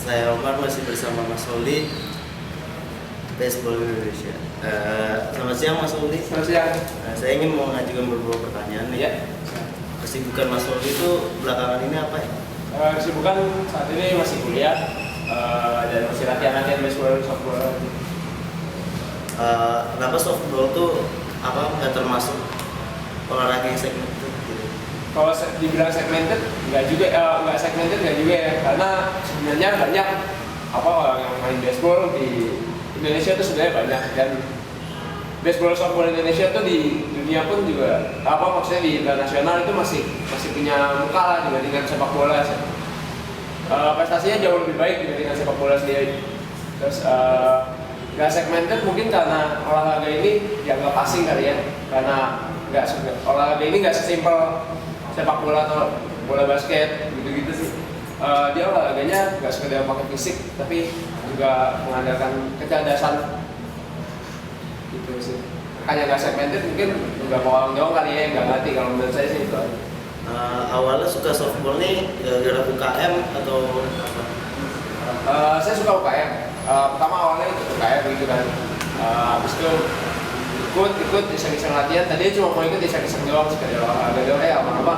Saya Omar masih bersama Mas Oli, Baseball Indonesia. Selamat siang Mas Oli. Selamat siang. Saya ingin mengajukan beberapa pertanyaan nih. Ya. Kesibukan Mas Oli itu belakangan ini apa ya? Kesibukan saat ini masih kuliah dan masih latihan baseball, softball. Kenapa softball tuh nggak termasuk olahraga yang segmented gitu? Kalau dibilang segmented, nggak juga ya, karena sebenarnya banyak orang yang main baseball di Indonesia itu sebenarnya banyak, dan baseball softball Indonesia tuh di dunia pun juga maksudnya di internasional itu masih punya muka lah dibandingkan sepak bola. Prestasinya jauh lebih baik dibandingkan sepak bola sendiri. Terus nggak segmented mungkin karena olahraga ini dianggap asing kali ya, karena olahraga ini nggak sesimpel sepak bola atau bola basket gitu-gitu sih. Dia olahraganya nggak sekedar pakai fisik, tapi juga mengandalkan kecerdasan gitu sih. Makanya nggak segmented, mungkin beberapa orang doang kali ya yang nggak ngerti. Kalau menurut saya sih itu. Awalnya suka softball nih gara-gara UKM atau apa? Saya suka UKM. Pertama awalnya ikut UKM gitu kan. Habis itu ikut iseng-iseng latihan. Tadinya cuma mau ikut iseng-iseng doang, sekedar olahraga doang. Lama-lama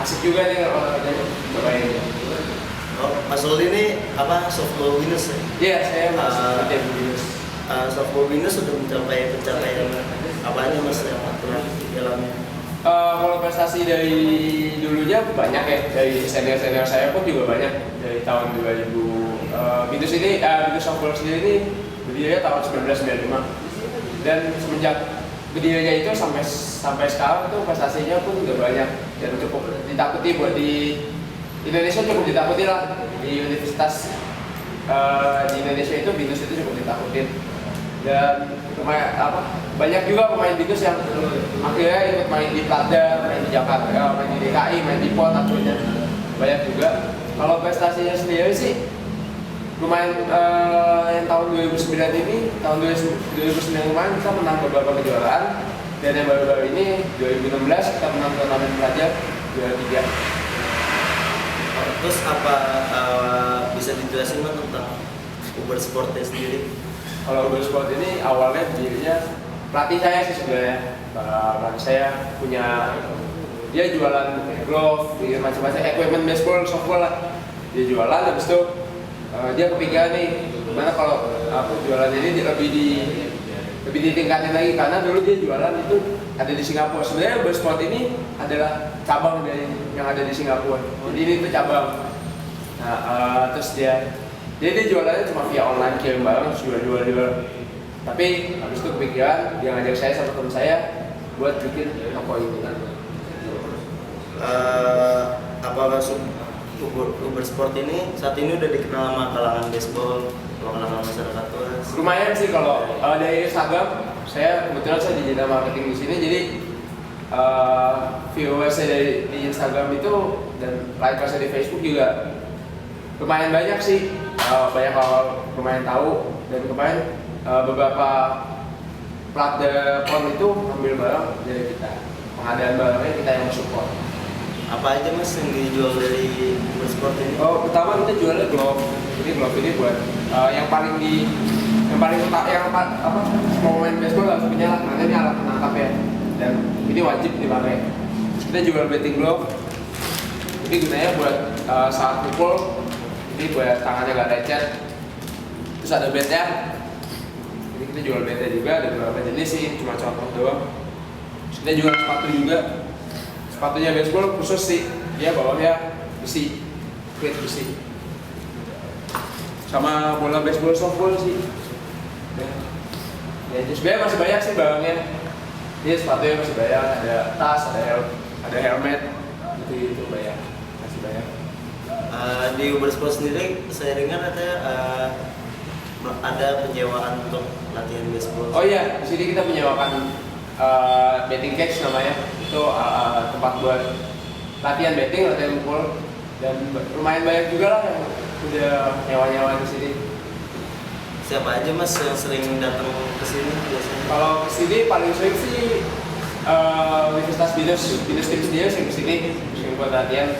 asik juga nih olahraganya. Cobain. Mas Oli ini softball winners ya? Iya, saya masih tim winners. Softball winners sudah mencapai pencapaian apa aja Mas yang pernah dialami? Kalau prestasi dari dulunya banyak ya, dari senior saya pun juga banyak. Dari tahun 2000 Binus softball sendiri ini berdirinya tahun 1995, dan semenjak berdirinya itu sampai sekarang itu prestasinya pun udah banyak dan cukup ditakuti buat di Indonesia, cukup ditakuti lah di universitas di Indonesia itu. Binus itu cukup ditakutin, dan banyak juga pemain Binus yang akhirnya ikut main di Plada, main di Jakarta, main di DKI, main di PON, akhirnya banyak juga. Kalau prestasinya sendiri sih lumayan. Yang tahun 2009 ini, tahun 2009 kemarin kita menang beberapa kejuaraan, dan yang baru-baru ini 2016 kita menang turnamen pelajar juara 3. Terus bisa dijelasin Mas tentang Uber Sportnya sendiri? Kalau Uber Sport ini awalnya berdirinya pelatih saya sih sebenarnya. Pelatih saya punya, dia jualan glove, macam-macam equipment baseball, softball lah. Dia jualan, habis itu dia kepikiran nih, gimana kalau aku jualan ini lebih ditingkatin lagi, karena dulu dia jualan itu ada di Singapura. Sebenarnya Uber Sport ini adalah cabang dari yang ada di Singapura. Jadi ini tuh cabang. Terus dia jualannya cuma via online, kirim barang terus jual. Tapi habis itu kepikiran, dia ngajak saya sama teman saya buat bikin toko ini. Apakah Uber Sport ini saat ini udah dikenal sama kalangan baseball, kalangan masyarakat luas? Lumayan sih. Kalau dari Instagram, kebetulan saya digital marketing di sini, jadi viewers saya di Instagram itu dan likers di Facebook juga lumayan banyak sih. Banyak orang lumayan tahu, dan kemarin beberapa platform itu ambil barang dari kita, pengadaan barangnya kita yang support. Apa aja Mas yang dijual dari Uber Sport ini? Pertama kita jualnya glove. Jadi glove ini buat yang paling mau main baseball harus punya lah, karena ini alat penangkap ya, dan ini wajib dipakai. Terus kita jual batting glove. Ini gunanya buat saat pukul, ini buat tangannya gak lecet. Terus ada batnya. Jadi kita jual batnya juga, ada beberapa jenis sih, cuma contoh doang. Terus kita jual sepatu juga. Sepatunya baseball khusus sih, dia bawahnya besi, plate besi. Sama bola baseball softball sih. Ya, sebenarnya masih banyak sih barangnya. Ini sepatunya masih banyak, ada tas, ada helmet, gitu banyak, masih banyak. Di Uber Sport sendiri saya dengar ada penyewaan untuk latihan baseball. Oh iya, di sini kita menyewakan betting cage namanya. Itu tempat buat latihan betting, latihan pukul, dan lumayan banyak juga lah yang udah nyewa di sini. Siapa aja Mas yang sering datang ke sini biasanya? Kalau ke sini paling sering sih Universitas Binus tim sendiri sering ke sini buat latihan.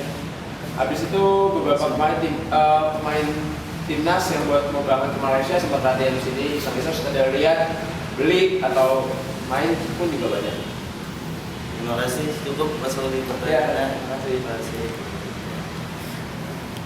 Habis itu beberapa pemain timnas yang buat mau berangkat ke Malaysia sempat latihan di sini, bisa sekedar lihat, beli atau main pun juga banyak. Terima kasih, cukup Mas Aldi Ya, pertanyaannya. terima kasih. Terima kasih.